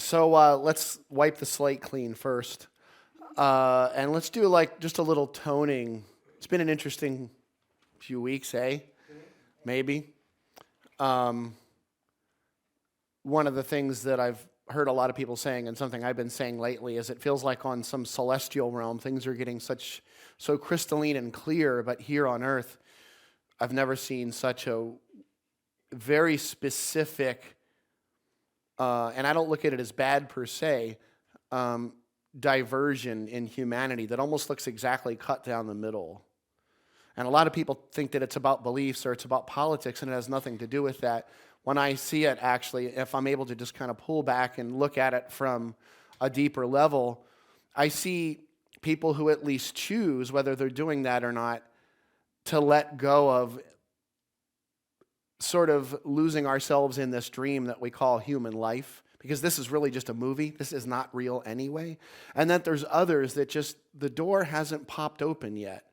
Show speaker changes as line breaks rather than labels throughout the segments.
So let's wipe the slate clean first. And let's do like just a little toning. It's been an interesting few weeks, eh? Maybe. One of the things that I've heard a lot of people saying, and something I've been saying lately, is it feels like on some celestial realm, things are getting so crystalline and clear, but here on Earth, I've never seen such a very specific, and I don't look at it as bad per se, diversion in humanity that almost looks exactly cut down the middle. And a lot of people think that it's about beliefs or it's about politics, and it has nothing to do with that. When I see it, actually, if I'm able to just kind of pull back and look at it from a deeper level, I see people who at least choose, whether they're doing that or not, to let go of sort of losing ourselves in this dream that we call human life, because this is really just a movie. This is not real anyway. And that there's others that just, the door hasn't popped open yet.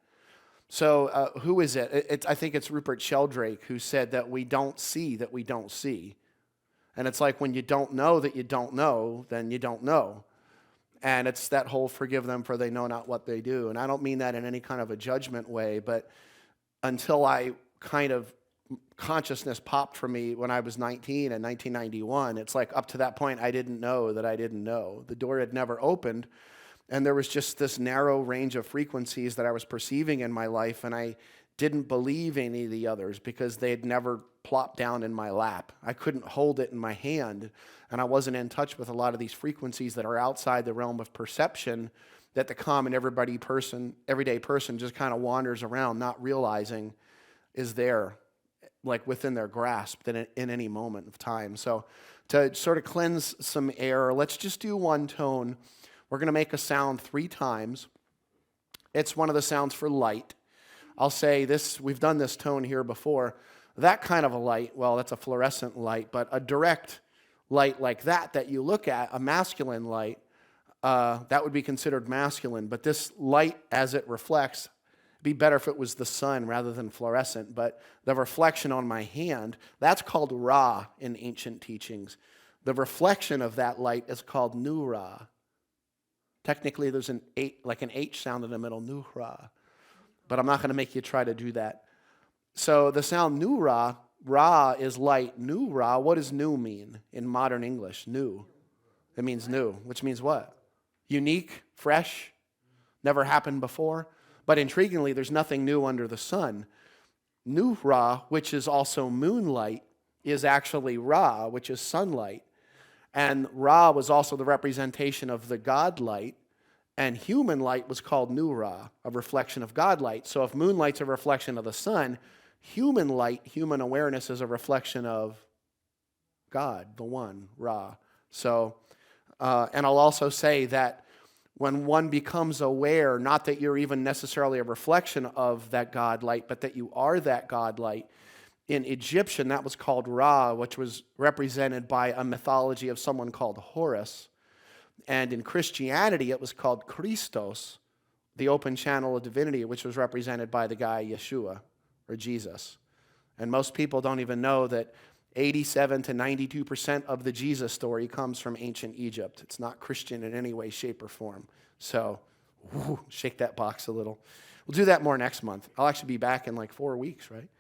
So who is it? I think it's Rupert Sheldrake who said that we don't see that we don't see. And it's like when you don't know that you don't know, then you don't know. And it's that whole forgive them for they know not what they do. And I don't mean that in any kind of a judgment way, but until I kind of consciousness popped for me when I was 19 in 1991, it's like up to that point I didn't know that I didn't know. The door had never opened. And there was just this narrow range of frequencies that I was perceiving in my life, and I didn't believe any of the others because they had never plopped down in my lap. I couldn't hold it in my hand, and I wasn't in touch with a lot of these frequencies that are outside the realm of perception that the common everyday person just kind of wanders around not realizing is there, like within their grasp in any moment of time. So to sort of cleanse some air, let's just do one tone. We're going to make a sound 3 times. It's one of the sounds for light. I'll say this, we've done this tone here before. That kind of a light, well, that's a fluorescent light, but a direct light like that you look at, a masculine light, that would be considered masculine. But this light as it reflects, it'd be better if it was the sun rather than fluorescent. But the reflection on my hand, that's called Ra in ancient teachings. The reflection of that light is called Nu Ra. Technically, there's an H sound in the middle, Nu Ra. But I'm not going to make you try to do that. So the sound Nu Ra, Ra is light. Nu Ra, what does new mean in modern English? New. It means new, which means what? Unique, fresh, never happened before. But intriguingly, there's nothing new under the sun. Nu Ra, which is also moonlight, is actually Ra, which is sunlight. And Ra was also the representation of the God light, and human light was called Nu Ra, a reflection of God light. So if moonlight's a reflection of the sun, human light, human awareness is a reflection of God, the one, Ra. So, and I'll also say that when one becomes aware, not that you're even necessarily a reflection of that God light, but that you are that God light. In Egyptian, that was called Ra, which was represented by a mythology of someone called Horus. And in Christianity, it was called Christos, the open channel of divinity, which was represented by the guy Yeshua, or Jesus. And most people don't even know that 87 to 92% of the Jesus story comes from ancient Egypt. It's not Christian in any way, shape, or form. So, shake that box a little. We'll do that more next month. I'll actually be back in like 4 weeks, right?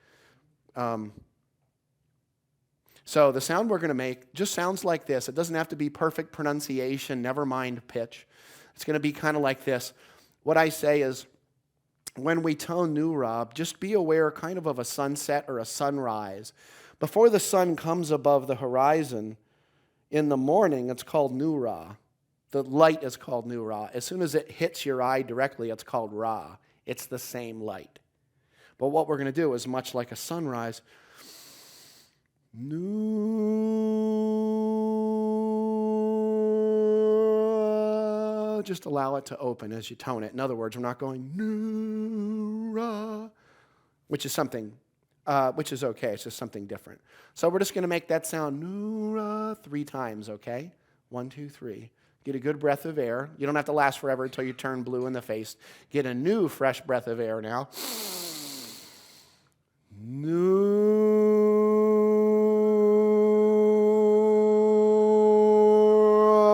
So the sound we're going to make just sounds like this. It doesn't have to be perfect pronunciation, never mind pitch. It's going to be kind of like this. What I say is, when we tone Nu Ra, just be aware kind of a sunset or a sunrise. Before the sun comes above the horizon in the morning, it's called Nu Ra. The light is called Nu Ra. As soon as it hits your eye directly, it's called Ra. It's the same light. But what we're going to do is much like a sunrise. Just allow it to open as you tone it. In other words, we're not going Nu Ra, which is okay. It's just something different. So we're just going to make that sound Nu Ra 3 times, okay? 1, 2, 3. Get a good breath of air. You don't have to last forever until you turn blue in the face. Get a new, fresh breath of air now. Nu. 1,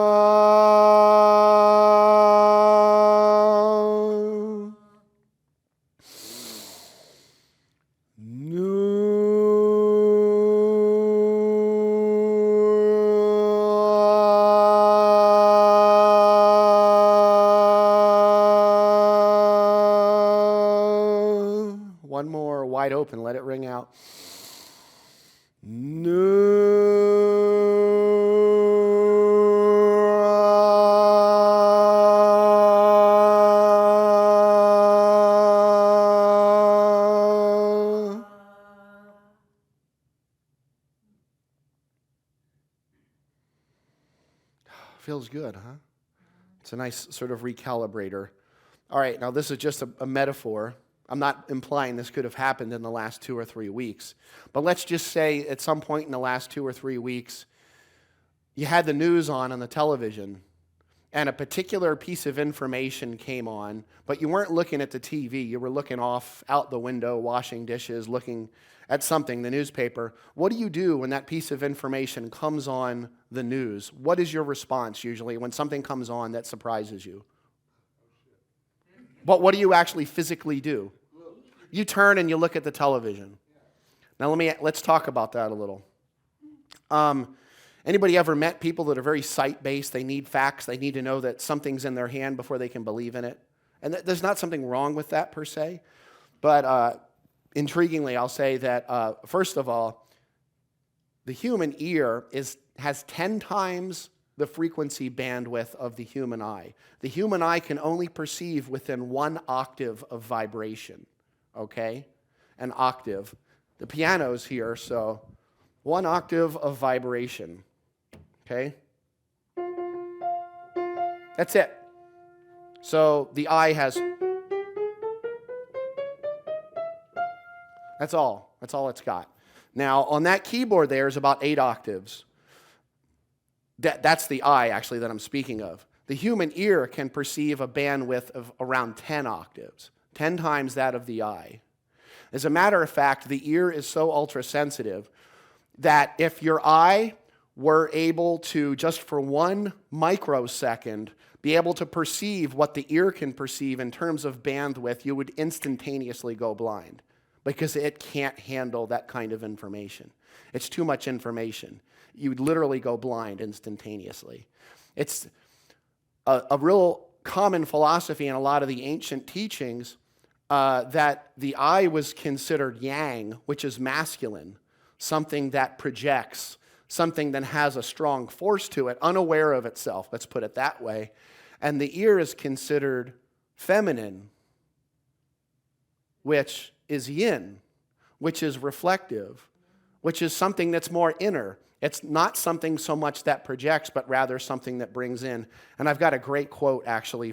wide open. Let it ring out. No. Feels good, huh? It's a nice sort of recalibrator. All right, now this is just a metaphor. I'm not implying this could have happened in the last 2 or 3 weeks. But let's just say at some point in the last 2 or 3 weeks, you had the news on the television, and a particular piece of information came on, but you weren't looking at the TV. You were looking off out the window, washing dishes, looking at something, the newspaper. What do you do when that piece of information comes on the news? What is your response usually when something comes on that surprises you? But what do you actually physically do? You turn and you look at the television. Now let's talk about that a little. Anybody ever met people that are very sight-based? They need facts. They need to know that something's in their hand before they can believe in it. And there's not something wrong with that per se. But intriguingly, I'll say that, first of all, the human ear has 10 times the frequency bandwidth of the human eye. The human eye can only perceive within 1 octave of vibration, okay? An octave. The piano's here, so 1 octave of vibration, okay? That's it. So the eye has... That's all it's got. Now, on that keyboard there is about 8 octaves. That's the eye, actually, that I'm speaking of. The human ear can perceive a bandwidth of around 10 octaves, 10 times that of the eye. As a matter of fact, the ear is so ultra-sensitive that if your eye were able to, just for 1 microsecond, be able to perceive what the ear can perceive in terms of bandwidth, you would instantaneously go blind because it can't handle that kind of information. It's too much information. You would literally go blind instantaneously. It's a real common philosophy in a lot of the ancient teachings that the eye was considered yang, which is masculine, something that projects, something that has a strong force to it, unaware of itself, let's put it that way. And the ear is considered feminine, which is yin, which is reflective, which is something that's more inner. It's not something so much that projects, but rather something that brings in. And I've got a great quote, actually,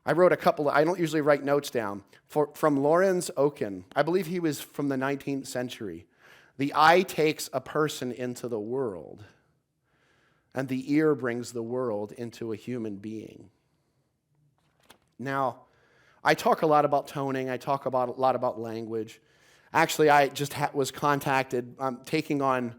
I wrote a couple, I don't usually write notes down, from Lorenz Oken. I believe he was from the 19th century. The eye takes a person into the world, and the ear brings the world into a human being. Now, I talk a lot about toning. I talk a lot about language. Actually, I just was contacted. I'm taking on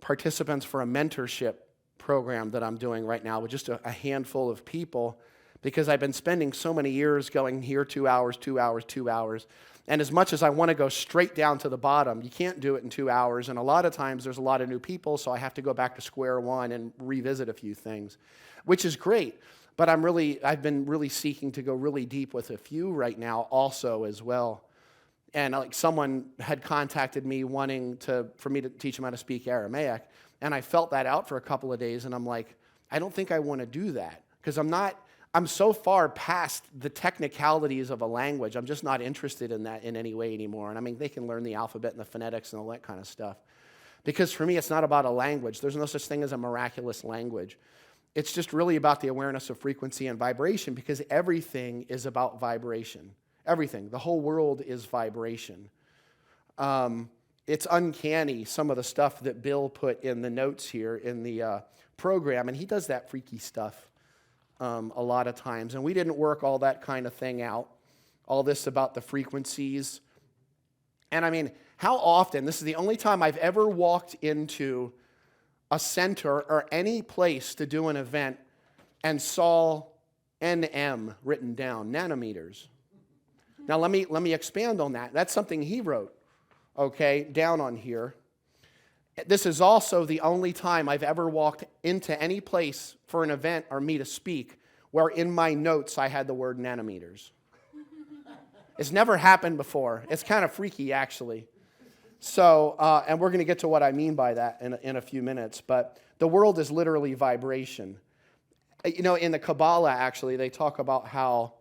participants for a mentorship program that I'm doing right now with just a handful of people because I've been spending so many years going here 2 hours, 2 hours, 2 hours. And as much as I want to go straight down to the bottom, you can't do it in 2 hours. And a lot of times there's a lot of new people, so I have to go back to square one and revisit a few things, which is great. But I've been really seeking to go really deep with a few right now also as well. And like someone had contacted me wanting for me to teach them how to speak Aramaic. And I felt that out for a couple of days. And I'm like, I don't think I want to do that. Because I'm so far past the technicalities of a language. I'm just not interested in that in any way anymore. And I mean, they can learn the alphabet and the phonetics and all that kind of stuff. Because for me, it's not about a language. There's no such thing as a miraculous language. It's just really about the awareness of frequency and vibration because everything is about vibration. Everything. The whole world is vibration. It's uncanny, some of the stuff that Bill put in the notes here in the program, and he does that freaky stuff a lot of times. And we didn't work all that kind of thing out, all this about the frequencies. And I mean, how often, this is the only time I've ever walked into a center or any place to do an event and saw NM written down, nanometers. Now, let me expand on that. That's something he wrote, okay, down on here. This is also the only time I've ever walked into any place for an event or me to speak where in my notes I had the word nanometers. It's never happened before. It's kind of freaky, actually. So, and we're going to get to what I mean by that in a few minutes. But the world is literally vibration. You know, in the Kabbalah, actually, they talk about how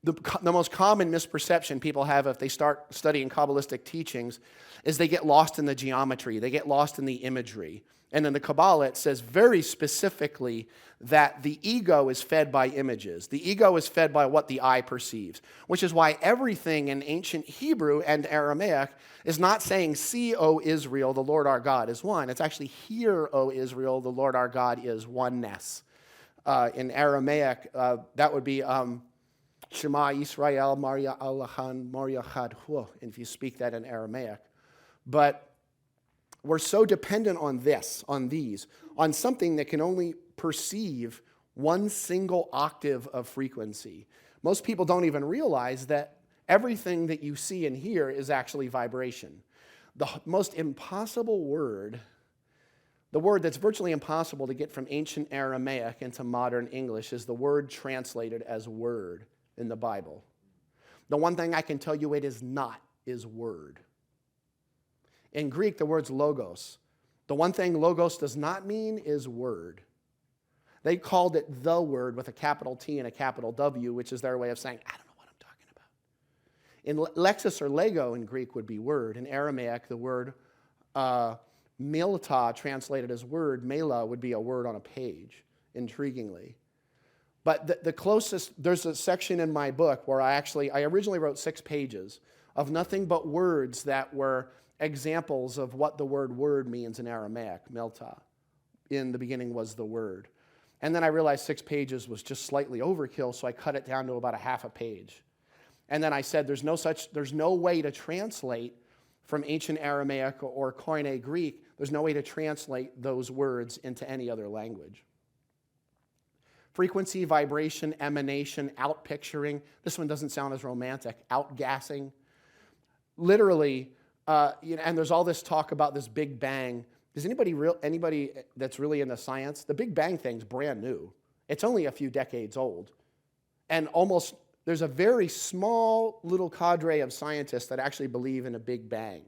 the most common misperception people have if they start studying Kabbalistic teachings is they get lost in the geometry. They get lost in the imagery. And in the Kabbalah, it says very specifically that the ego is fed by images. The ego is fed by what the eye perceives, which is why everything in ancient Hebrew and Aramaic is not saying, "See, O Israel, the Lord our God is one." It's actually, "Hear, O Israel, the Lord our God is oneness." In Aramaic, that would be Shema Yisrael, Maria Allahan, Maria Chad Hu, if you speak that in Aramaic. But we're so dependent on these, on something that can only perceive one single octave of frequency. Most people don't even realize that everything that you see and hear is actually vibration. The most impossible word, the word that's virtually impossible to get from ancient Aramaic into modern English, is the word translated as word in the Bible. The one thing I can tell you it is not is word. In Greek, the word's logos. The one thing logos does not mean is word. They called it the word with a capital T and a capital W, which is their way of saying, I don't know what I'm talking about. In Lexis or Lego in Greek would be word. In Aramaic, the word milta, translated as word, mela, would be a word on a page, intriguingly. But the closest, there's a section in my book where I originally wrote 6 pages of nothing but words that were examples of what the word word means in Aramaic, melta. In the beginning was the word. And then I realized 6 pages was just slightly overkill, so I cut it down to about a half a page. And then I said there's no way to translate from ancient Aramaic or Koine Greek, there's no way to translate those words into any other language. Frequency, vibration, emanation, outpicturing. This one doesn't sound as romantic. Outgassing. Literally, and there's all this talk about this Big Bang. Does anybody that's really into science? The Big Bang thing's brand new. It's only a few decades old. And there's a very small little cadre of scientists that actually believe in a Big Bang.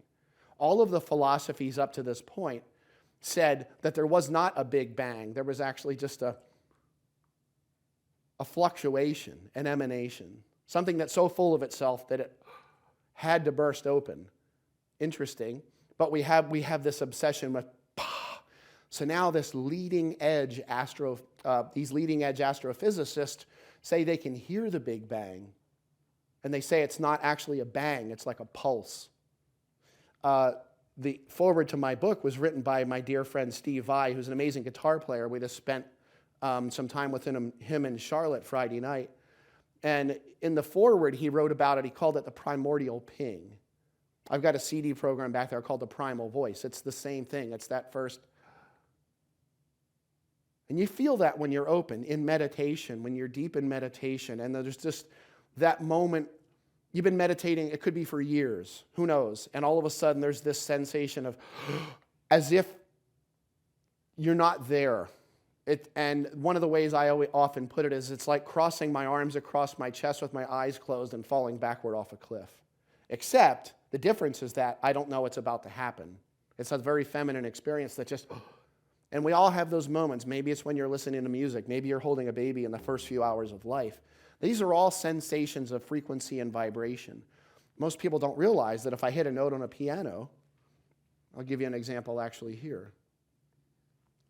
All of the philosophies up to this point said that there was not a Big Bang. There was actually just a fluctuation, an emanation, something that's so full of itself that it had to burst open. Interesting, but we have this obsession with. So now these leading edge astrophysicists say they can hear the Big Bang, and they say it's not actually a bang; it's like a pulse. The foreword to my book was written by my dear friend Steve Vai, who's an amazing guitar player. We just spent some time with him in Charlotte Friday night. And in the foreword, he wrote about it. He called it the primordial ping. I've got a CD program back there called the Primal Voice. It's the same thing. It's that first. And you feel that when you're open in meditation, when you're deep in meditation. And there's just that moment. You've been meditating, it could be for years. Who knows? And all of a sudden, there's this sensation of as if you're not there. And one of the ways I often put it is it's like crossing my arms across my chest with my eyes closed and falling backward off a cliff. Except the difference is that I don't know it's about to happen. It's a very feminine experience that just, and we all have those moments. Maybe it's when you're listening to music. Maybe you're holding a baby in the first few hours of life. These are all sensations of frequency and vibration. Most people don't realize that if I hit a note on a piano, I'll give you an example actually here.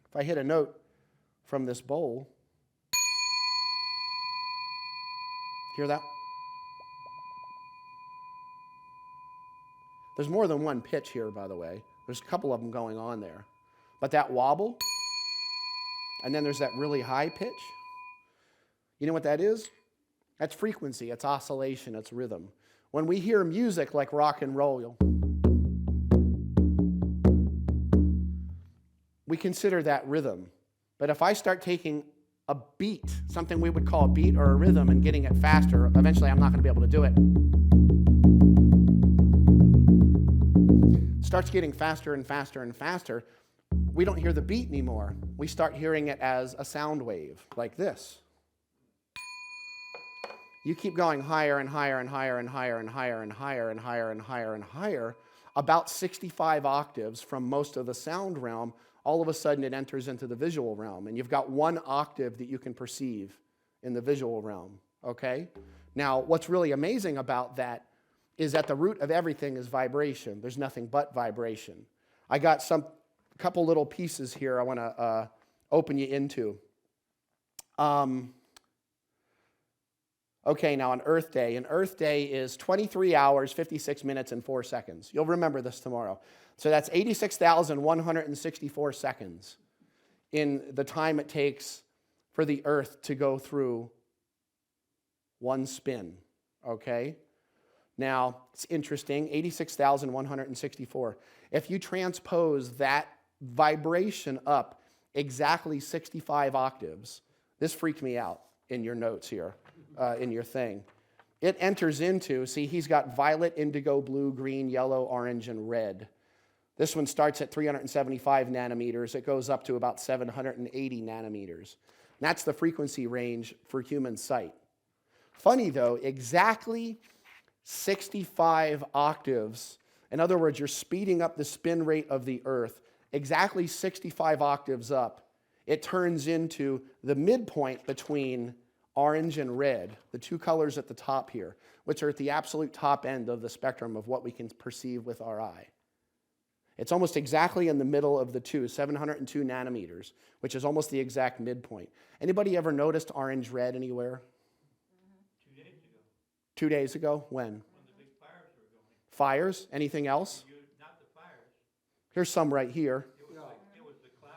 If I hit a note from this bowl. Hear that? There's more than one pitch here, by the way. There's a couple of them going on there. But that wobble, and then there's that really high pitch. You know what that is? That's frequency, it's oscillation, it's rhythm. When we hear music like rock and roll, we consider that rhythm. But if I start taking a beat, something we would call a beat or a rhythm, and getting it faster, eventually I'm not going to be able to do it. It starts getting faster and faster and faster. We don't hear the beat anymore. We start hearing it as a sound wave, like this. You keep going higher and higher and higher and higher and higher and higher and higher and higher and higher, about 65 octaves from most of the sound realm, all of a sudden it enters into the visual realm. And you've got 1 octave that you can perceive in the visual realm, okay? Now, what's really amazing about that is at the root of everything is vibration. There's nothing but vibration. I got a couple little pieces here I want to open you into. Okay, now on Earth Day. And Earth Day is 23 hours, 56 minutes, and 4 seconds. You'll remember this tomorrow. So that's 86,164 seconds in the time it takes for the Earth to go through one spin, okay? Now, it's interesting, 86,164. If you transpose that vibration up exactly 65 octaves, this freaked me out in your notes here, in your thing. It enters into, see, he's got violet, indigo, blue, green, yellow, orange, and red. This one starts at 375 nanometers. It goes up to about 780 nanometers. And that's the frequency range for human sight. Funny though, exactly 65 octaves, in other words, you're speeding up the spin rate of the Earth, exactly 65 octaves up, it turns into the midpoint between orange and red, the 2 colors at the top here, which are at the absolute top end of the spectrum of what we can perceive with our eye. It's almost exactly in the middle of the two, 702 nanometers, which is almost the exact midpoint. Anybody ever noticed orange-red anywhere?
2 days ago.
2 days ago? When?
When the big fires were going.
Fires? Anything else?
Not the fires.
Here's some right here.
It was the clouds.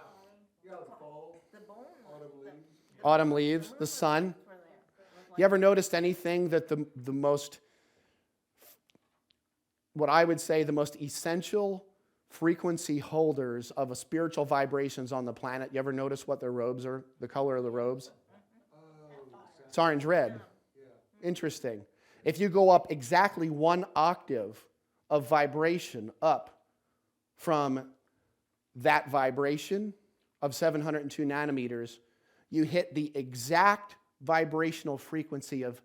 Yeah, the fall, autumn leaves.
Autumn leaves, the sun. You ever noticed anything that the most, what I would say, the most essential frequency holders of a spiritual vibrations on the planet, you ever notice what their robes are, the color of the robes? It's orange-red. Interesting. If you go up exactly 1 octave of vibration up from that vibration of 702 nanometers, you hit the exact vibrational frequency of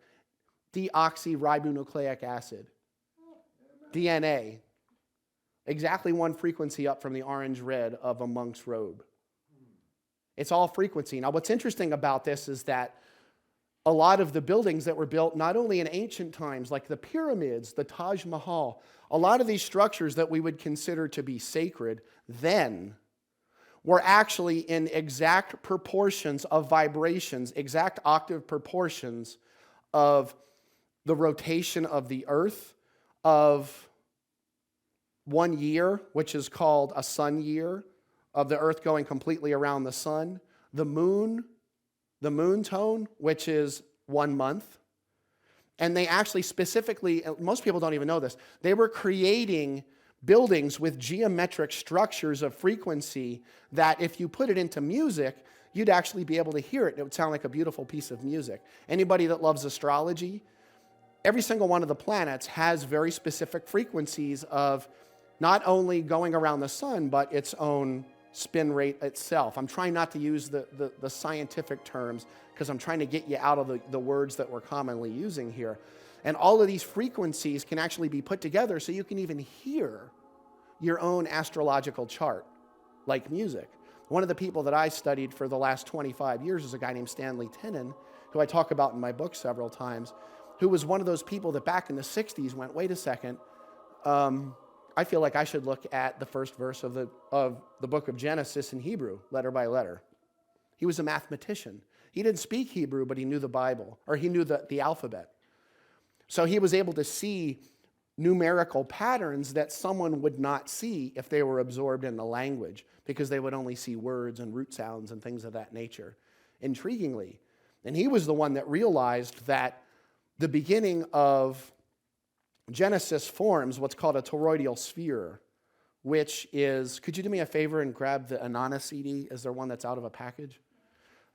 deoxyribonucleic acid, DNA. Exactly 1 frequency up from the orange-red of a monk's robe. It's all frequency. Now, what's interesting about this is that a lot of the buildings that were built, not only in ancient times, like the pyramids, the Taj Mahal, a lot of these structures that we would consider to be sacred then were actually in exact proportions of vibrations, exact octave proportions of the rotation of the earth, of 1 year, which is called a sun year, of the earth going completely around the sun, the moon tone, which is 1 month. And they actually specifically, most people don't even know this, they were creating buildings with geometric structures of frequency that if you put it into music, you'd actually be able to hear it. It would sound like a beautiful piece of music. Anybody that loves astrology, every single one of the planets has very specific frequencies of not only going around the sun, but its own spin rate itself. I'm trying not to use the scientific terms because I'm trying to get you out of the words that we're commonly using here. And all of these frequencies can actually be put together so you can even hear your own astrological chart, like music. One of the people that I studied for the last 25 years is a guy named Stanley Tenen, who I talk about in my book several times, who was one of those people that back in the 60s went, wait a second, I feel like I should look at the first verse of the book of Genesis in Hebrew, letter by letter. He was a mathematician. He didn't speak Hebrew, but he knew the Bible, or he knew the alphabet. So he was able to see numerical patterns that someone would not see if they were absorbed in the language, because they would only see words and root sounds and things of that nature, intriguingly. And he was the one that realized that the beginning of Genesis forms what's called a toroidal sphere, which is, could you do me a favor and grab the Anana CD? Is there one that's out of a package?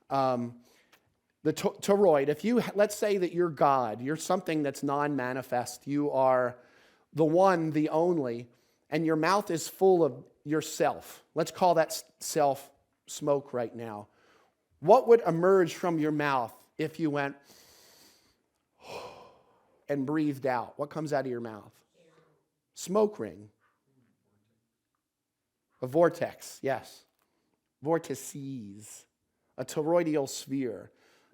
The toroid, if you, let's say that you're God, you're something that's non-manifest, you are the one, the only, and your mouth is full of yourself. Let's call that self smoke right now. What would emerge from your mouth if you went, and breathed out, what comes out of your mouth? Smoke ring. A vortex, yes. Vortices. A toroidal sphere.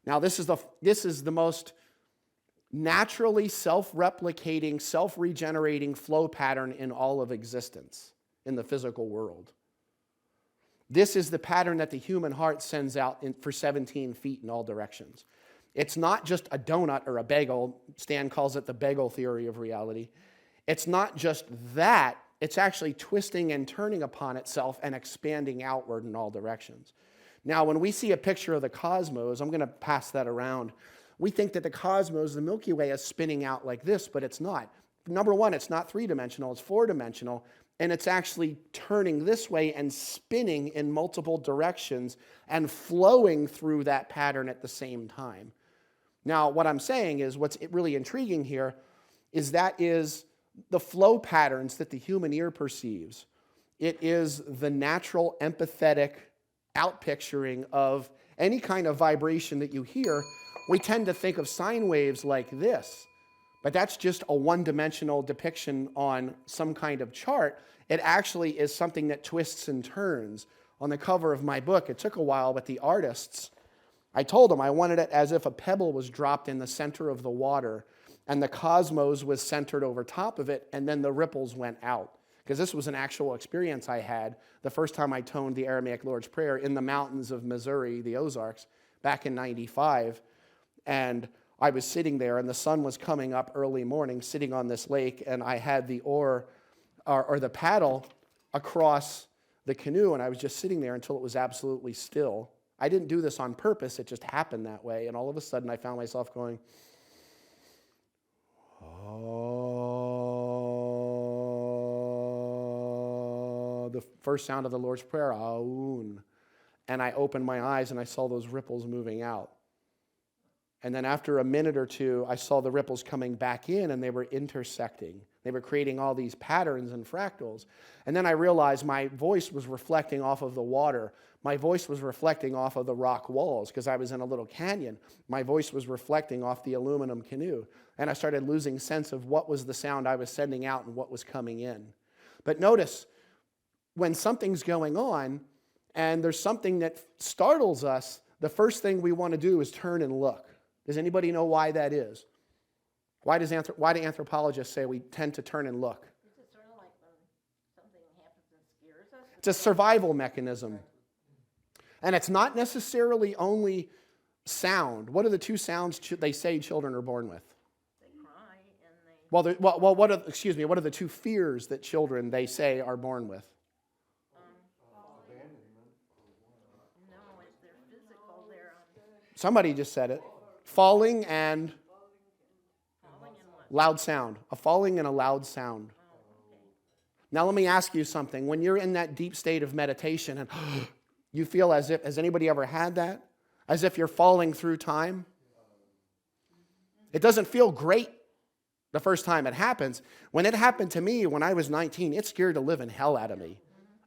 Now, this is the most naturally self-replicating, self-regenerating flow pattern in all of existence in the physical world. This is the pattern that the human heart sends out for 17 feet in all directions. It's not just a donut or a bagel. Stan calls it the bagel theory of reality. It's not just that. It's actually twisting and turning upon itself and expanding outward in all directions. Now, when we see a picture of the cosmos, I'm going to pass that around. We think that the cosmos, the Milky Way, is spinning out like this, but it's not. Number one, it's not three-dimensional, it's four-dimensional, and it's actually turning this way and spinning in multiple directions and flowing through that pattern at the same time. Now, what I'm saying is what's really intriguing here is the flow patterns that the human ear perceives. It is the natural, empathetic outpicturing of any kind of vibration that you hear. We tend to think of sine waves like this, but that's just a one-dimensional depiction on some kind of chart. It actually is something that twists and turns. On the cover of my book, it took a while, but the artists, I told them I wanted it as if a pebble was dropped in the center of the water and the cosmos was centered over top of it, and then the ripples went out. Because this was an actual experience I had the first time I toned the Aramaic Lord's Prayer in the mountains of Missouri, the Ozarks, back in '95. And I was sitting there, and the sun was coming up early morning, sitting on this lake, and I had the oar or the paddle across the canoe, and I was just sitting there until it was absolutely still. I didn't do this on purpose. It just happened that way. And all of a sudden, I found myself going, oh, the first sound of the Lord's Prayer, aun. And I opened my eyes and I saw those ripples moving out. And then after a minute or two, I saw the ripples coming back in and they were intersecting. They were creating all these patterns and fractals. And then I realized my voice was reflecting off of the water. My voice was reflecting off of the rock walls because I was in a little canyon. My voice was reflecting off the aluminum canoe. And I started losing sense of what was the sound I was sending out and what was coming in. But notice, when something's going on and there's something that startles us, the first thing we want to do is turn and look. Does anybody know why that is? Why do anthropologists say we tend to turn and look?
Is it sort of like when something happens and scares us?
It's a survival mechanism. And it's not necessarily only sound. What are the two sounds they say children are born with?
They cry and they...
What are the two fears that children, they say, are born with?
No, they're physical.
Somebody just said it. Falling and
Falling and what?
loud sound. A falling and a loud sound.
Oh, okay.
Now let me ask you something. When you're in that deep state of meditation and you feel as if, has anybody ever had that? As if you're falling through time? It doesn't feel great the first time it happens. When it happened to me when I was 19, it scared the living hell out of me.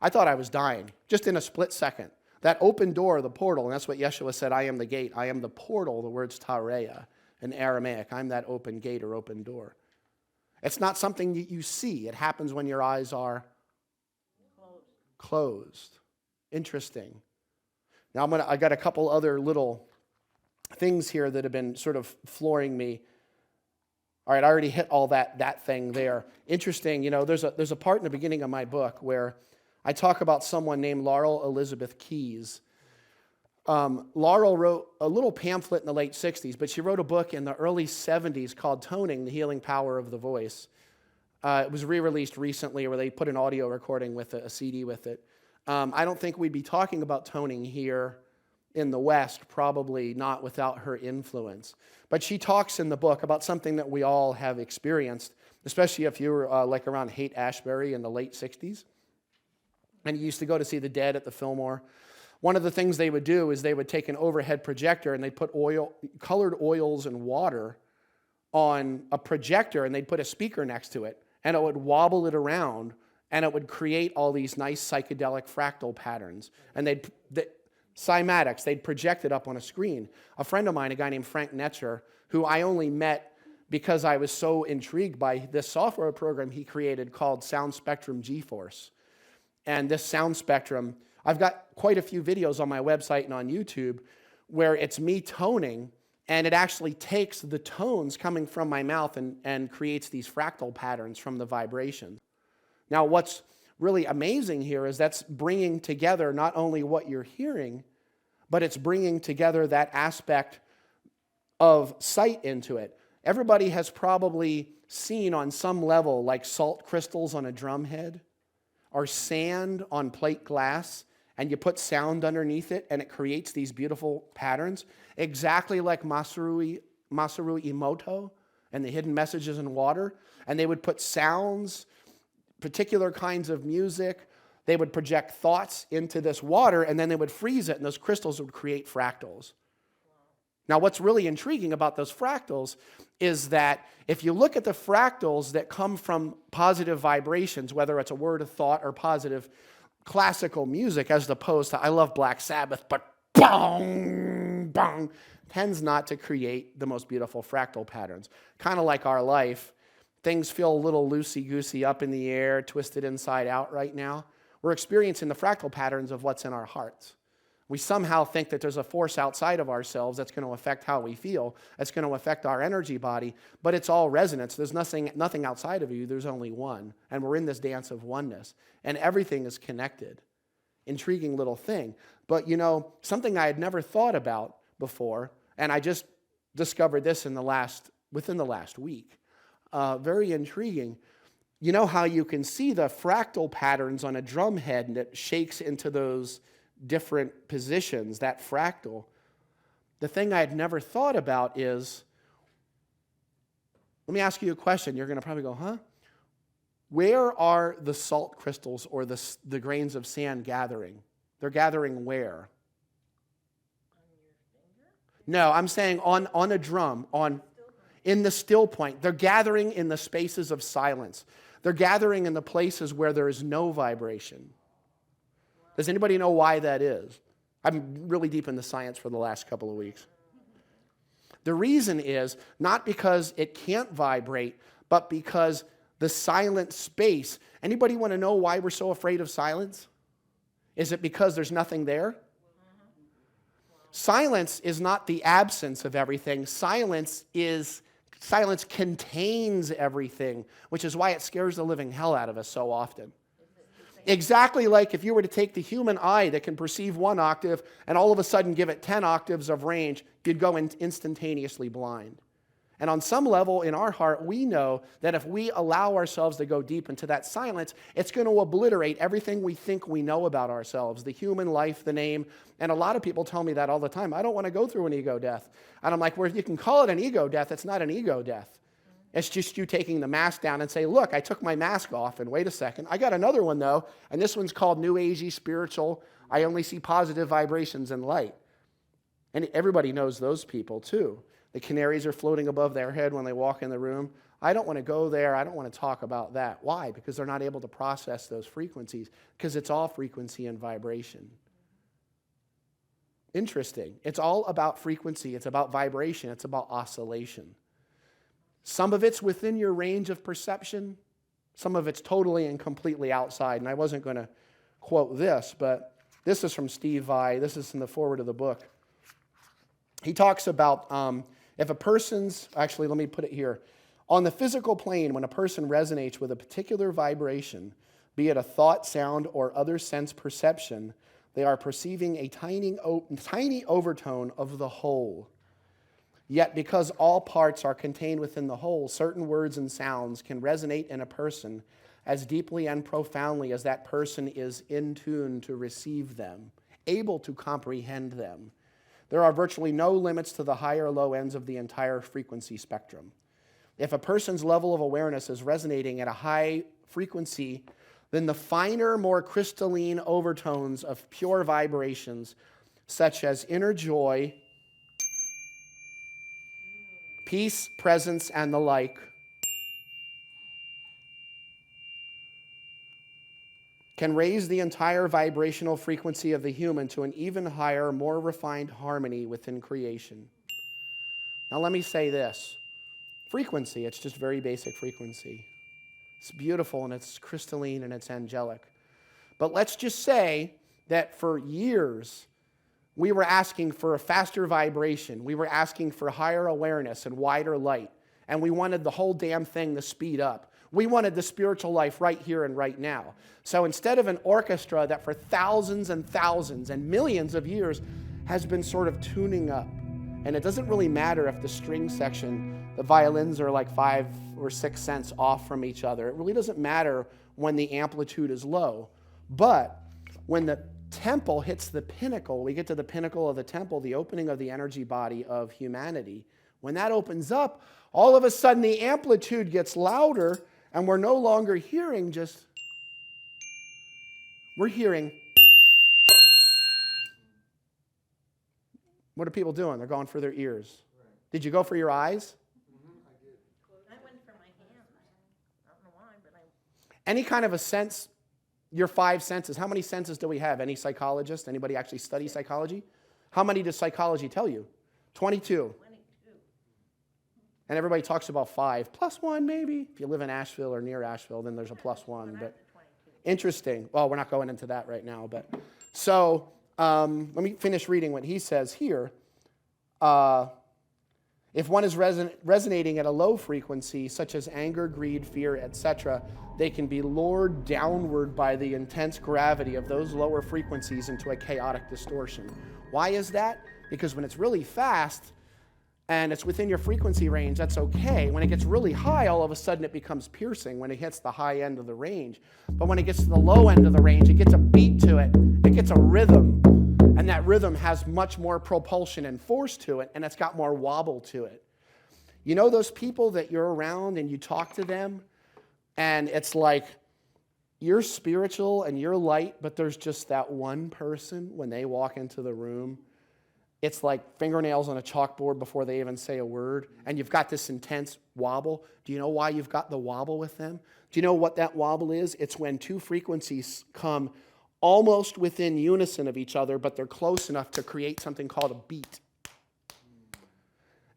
I thought I was dying, just in a split second. That open door, the portal, and that's what Yeshua said, I am the gate, I am the portal, the word's tareya in Aramaic. I'm that open gate or open door. It's not something that you see. It happens when your eyes are closed. Interesting. Now I got a couple other little things here that have been sort of flooring me. All right, I already hit all that thing there. Interesting, there's a part in the beginning of my book where I talk about someone named Laurel Elizabeth Keyes. Laurel wrote a little pamphlet in the late 60s, but she wrote a book in the early 70s called Toning, the Healing Power of the Voice. It was re-released recently where they put an audio recording with it, a CD with it. I don't think we'd be talking about toning here in the West, probably not without her influence. But she talks in the book about something that we all have experienced, especially if you were like around Haight-Ashbury in the late 60s. And you used to go to see the Dead at the Fillmore. One of the things they would do is they would take an overhead projector and they'd put colored oils and water on a projector and they'd put a speaker next to it and it would wobble it around and it would create all these nice psychedelic fractal patterns. And cymatics, they'd project it up on a screen. A friend of mine, a guy named Frank Netzer, who I only met because I was so intrigued by this software program he created called Sound Spectrum G-Force. And this sound spectrum, I've got quite a few videos on my website and on YouTube where it's me toning, and it actually takes the tones coming from my mouth and creates these fractal patterns from the vibration. Now, what's really amazing here is that's bringing together not only what you're hearing, but it's bringing together that aspect of sight into it. Everybody has probably seen on some level like salt crystals on a drum head or sand on plate glass, and you put sound underneath it and it creates these beautiful patterns, exactly like Masaru Emoto and the hidden messages in water. And they would put sounds, particular kinds of music, they would project thoughts into this water, and then they would freeze it, and those crystals would create fractals. Now, what's really intriguing about those fractals is that if you look at the fractals that come from positive vibrations, whether it's a word of thought or positive classical music, as opposed to, I love Black Sabbath, but bong, bong, tends not to create the most beautiful fractal patterns. Kind of like our life, things feel a little loosey-goosey up in the air, twisted inside out right now. We're experiencing the fractal patterns of what's in our hearts. We somehow think that there's a force outside of ourselves that's going to affect how we feel, that's going to affect our energy body, but it's all resonance. There's nothing outside of you, there's only one. And we're in this dance of oneness. And everything is connected. Intriguing little thing. But you know, something I had never thought about before, and I just discovered this within the last week. Very intriguing. You know how you can see the fractal patterns on a drum head and it shakes into those different positions, that fractal. The thing I had never thought about is, let me ask you a question. You're going to probably go, huh? Where are the salt crystals or the grains of sand gathering? They're gathering where?
On your finger?
No, I'm saying on a drum, in the still point. They're gathering in the spaces of silence. They're gathering in the places where there is no vibration. Does anybody know why that is? I'm really deep in the science for the last couple of weeks. The reason is not because it can't vibrate, but because the silent space. Anybody want to know why we're so afraid of silence? Is it because there's nothing there? Silence is not the absence of everything. Silence contains everything, which is why it scares the living hell out of us so often. Exactly like if you were to take the human eye that can perceive 1 octave and all of a sudden give it 10 octaves of range, you'd go instantaneously blind. And on some level in our heart, we know that if we allow ourselves to go deep into that silence, it's going to obliterate everything we think we know about ourselves, the human life, the name. And a lot of people tell me that all the time. I don't want to go through an ego death. And I'm like, well, if you can call it an ego death, it's not an ego death. It's just you taking the mask down and say, look, I took my mask off, and wait a second. I got another one, though, and this one's called New Agey, spiritual. I only see positive vibrations and light. And everybody knows those people, too. The canaries are floating above their head when they walk in the room. I don't want to go there. I don't want to talk about that. Why? Because they're not able to process those frequencies, because it's all frequency and vibration. Interesting. It's all about frequency. It's about vibration. It's about oscillation. Some of it's within your range of perception. Some of it's totally and completely outside. And I wasn't going to quote this, but this is from Steve Vai. This is in the foreword of the book. He talks about if a person's, actually let me put it here, on the physical plane, when a person resonates with a particular vibration, be it a thought, sound, or other sense perception, they are perceiving a tiny overtone of the whole. Yet because all parts are contained within the whole, certain words and sounds can resonate in a person as deeply and profoundly as that person is in tune to receive them, able to comprehend them. There are virtually no limits to the high or low ends of the entire frequency spectrum. If a person's level of awareness is resonating at a high frequency, then the finer, more crystalline overtones of pure vibrations, such as inner joy, peace, presence, and the like, can raise the entire vibrational frequency of the human to an even higher, more refined harmony within creation. Now let me say this. frequency. It's just very basic frequency. It's beautiful and it's crystalline and it's angelic. But let's just say that for years, we were asking for a faster vibration. We were asking for higher awareness and wider light. And we wanted the whole damn thing to speed up. We wanted the spiritual life right here and right now. So instead of an orchestra that for thousands and thousands and millions of years has been sort of tuning up, and it doesn't really matter if the string section, the violins are like 5 or 6 cents off from each other. It really doesn't matter when the amplitude is low. But when the temple hits the pinnacle, we get to the pinnacle of the temple, the opening of the energy body of humanity. When that opens up, all of a sudden the amplitude gets louder and we're no longer hearing just, we're hearing. What are people doing? They're going for their ears. Right. Did you go for your eyes?
I did. I went for my hands. I don't know why, but
Any kind of a sense, your 5 senses. How many senses do we have? Any psychologist? Anybody actually study psychology? How many does psychology tell you? 22. And everybody talks about 5. Plus 1 maybe. If you live in Asheville or near Asheville, then there's a plus 1. But interesting. Well, we're not going into that right now. But so let me finish reading what he says here. If one is resonating at a low frequency, such as anger, greed, fear, etc., they can be lured downward by the intense gravity of those lower frequencies into a chaotic distortion. Why is that? Because when it's really fast and it's within your frequency range, that's okay. When it gets really high, all of a sudden it becomes piercing when it hits the high end of the range. But when it gets to the low end of the range, it gets a beat to it. It gets a rhythm. And that rhythm has much more propulsion and force to it, and it's got more wobble to it. You know those people that you're around and you talk to them, and it's like you're spiritual and you're light, but there's just that one person when they walk into the room. It's like fingernails on a chalkboard before they even say a word, and you've got this intense wobble. Do you know why you've got the wobble with them? Do you know what that wobble is? It's when two frequencies come almost within unison of each other, but they're close enough to create something called a beat.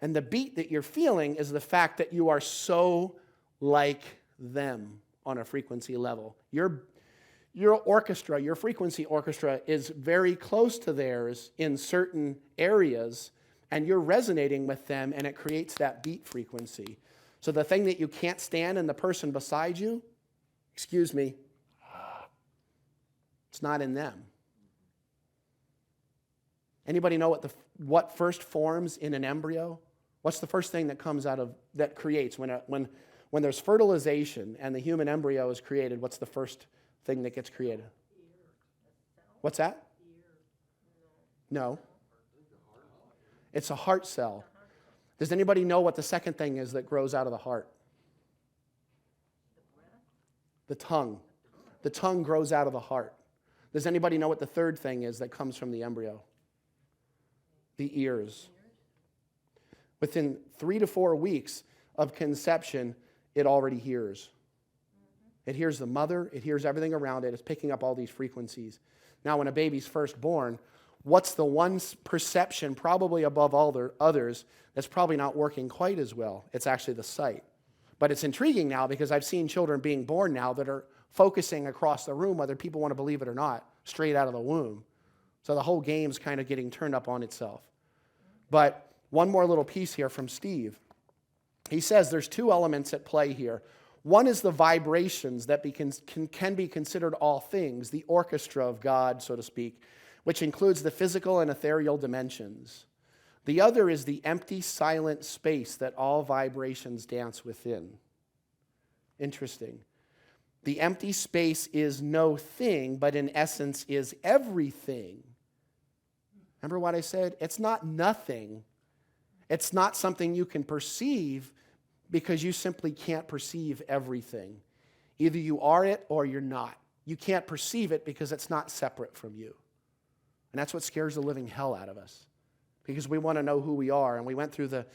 And the beat that you're feeling is the fact that you are so like them on a frequency level. Your orchestra, your frequency orchestra is very close to theirs in certain areas, and you're resonating with them, and it creates that beat frequency. So the thing that you can't stand in the person beside you, excuse me, it's not in them. Anybody know what first forms in an embryo? What's the first thing that comes out of, that creates when there's fertilization and the human embryo is created? What's the first thing that gets created? What's that? No. It's a heart cell. Does anybody know what the second thing is that grows out of the heart? The tongue. The tongue grows out of the heart. Does anybody know what the third thing is that comes from the embryo? The ears. Within 3 to 4 weeks of conception, it already hears. It hears the mother, it hears everything around it, it's picking up all these frequencies. Now, when a baby's first born, what's the one perception, probably above all the others, that's probably not working quite as well? It's actually the sight. But it's intriguing now because I've seen children being born now that are focusing across the room, whether people want to believe it or not, straight out of the womb. So the whole game's kind of getting turned up on itself. But one more little piece here from Steve. He says there's 2 elements at play here. One is the vibrations that can be considered all things, the orchestra of God, so to speak, which includes the physical and ethereal dimensions. The other is the empty, silent space that all vibrations dance within. Interesting. The empty space is no thing, but in essence is everything. Remember what I said? It's not nothing. It's not something you can perceive because you simply can't perceive everything. Either you are it or you're not. You can't perceive it because it's not separate from you. And that's what scares the living hell out of us, because we want to know who we are. And we went through the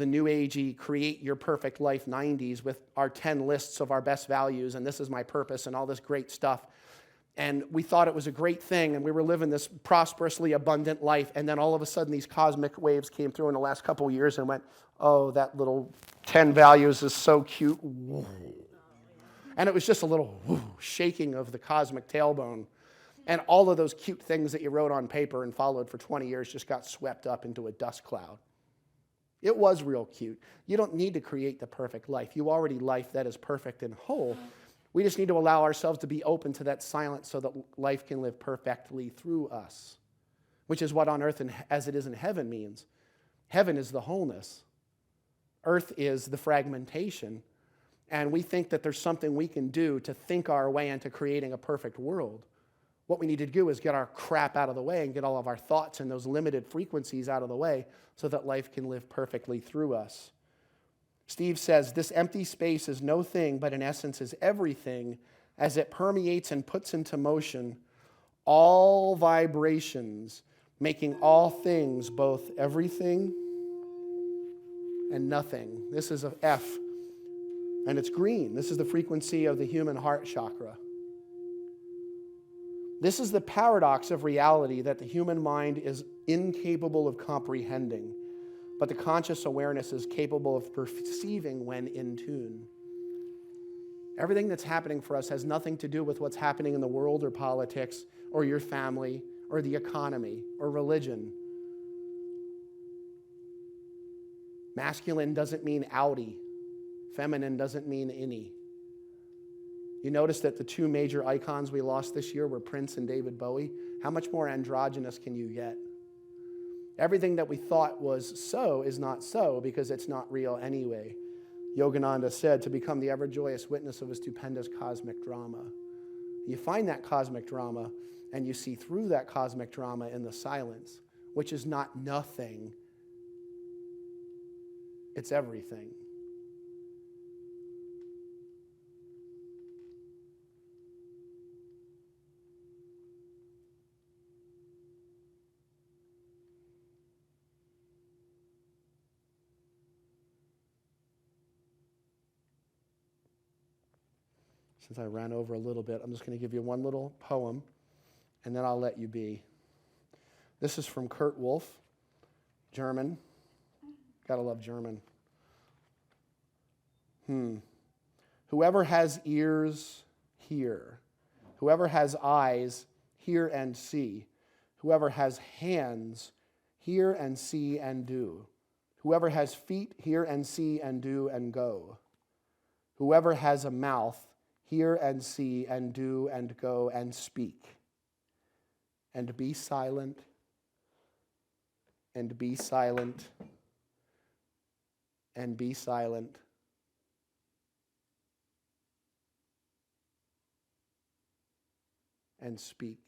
new agey create your perfect life 90s with our 10 lists of our best values and this is my purpose and all this great stuff. And we thought it was a great thing, and we were living this prosperously abundant life, and then all of a sudden these cosmic waves came through in the last couple of years and went, oh, that little 10 values is so cute. And it was just a little shaking of the cosmic tailbone. And all of those cute things that you wrote on paper and followed for 20 years just got swept up into a dust cloud. It was real cute. You don't need to create the perfect life. You already life that is perfect and whole. We just need to allow ourselves to be open to that silence so that life can live perfectly through us, which is what on earth and as it is in heaven means. Heaven is the wholeness. Earth is the fragmentation. And we think that there's something we can do to think our way into creating a perfect world. What we need to do is get our crap out of the way and get all of our thoughts and those limited frequencies out of the way so that life can live perfectly through us. Steve says, this empty space is no thing, but in essence is everything as it permeates and puts into motion all vibrations, making all things both everything and nothing. This is an F, and it's green. This is the frequency of the human heart chakra. This is the paradox of reality that the human mind is incapable of comprehending, but the conscious awareness is capable of perceiving when in tune. Everything that's happening for us has nothing to do with what's happening in the world or politics or your family or the economy or religion. Masculine doesn't mean outie. Feminine doesn't mean innie. You notice that the two major icons we lost this year were Prince and David Bowie. How much more androgynous can you get? Everything that we thought was so is not so because it's not real anyway. Yogananda said, to become the ever-joyous witness of a stupendous cosmic drama. You find that cosmic drama and you see through that cosmic drama in the silence, which is not nothing. It's everything. Since I ran over a little bit, I'm just going to give you one little poem, and then I'll let you be. This is from Kurt Wolff, German. Gotta love German. Whoever has ears, hear. Whoever has eyes, hear and see. Whoever has hands, hear and see and do. Whoever has feet, hear and see and do and go. Whoever has a mouth, hear and see and do and go and speak. And be silent, and be silent, and be silent. And speak.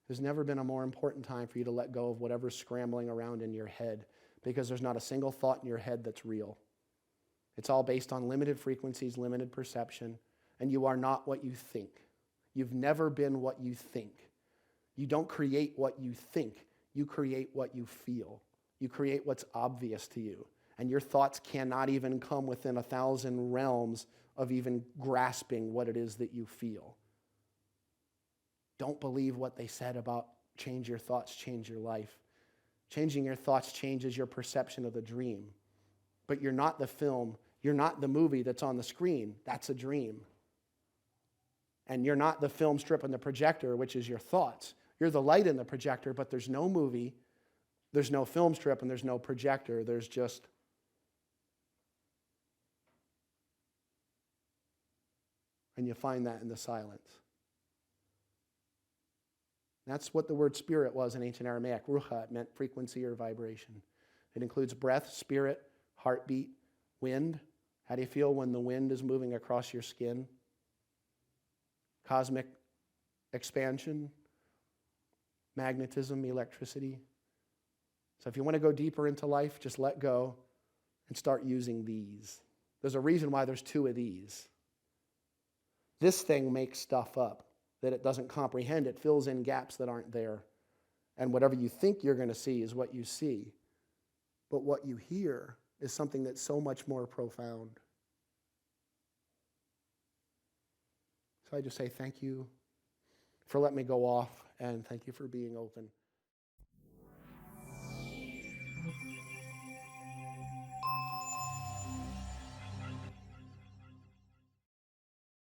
There's never been a more important time for you to let go of whatever's scrambling around in your head, because there's not a single thought in your head that's real. It's all based on limited frequencies, limited perception, and you are not what you think. You've never been what you think. You don't create what you think. You create what you feel. You create what's obvious to you. And your thoughts cannot even come within 1,000 realms of even grasping what it is that you feel. Don't believe what they said about change your thoughts, change your life. Changing your thoughts changes your perception of the dream. But you're not the film. You're not the movie that's on the screen. That's a dream. And you're not the film strip in the projector, which is your thoughts. You're the light in the projector, but there's no movie, there's no film strip, and there's no projector. There's just and you find that in the silence. That's what the word spirit was in ancient Aramaic. Ruha, it meant frequency or vibration. It includes breath, spirit, heartbeat, wind. How do you feel when the wind is moving across your skin? Cosmic expansion, magnetism, electricity. So if you want to go deeper into life, just let go and start using these. There's a reason why there's two of these. This thing makes stuff up that it doesn't comprehend. It fills in gaps that aren't there. And whatever you think you're going to see is what you see. But what you hear is something that's so much more profound. So I just say thank you for letting me go off, and thank you for being open.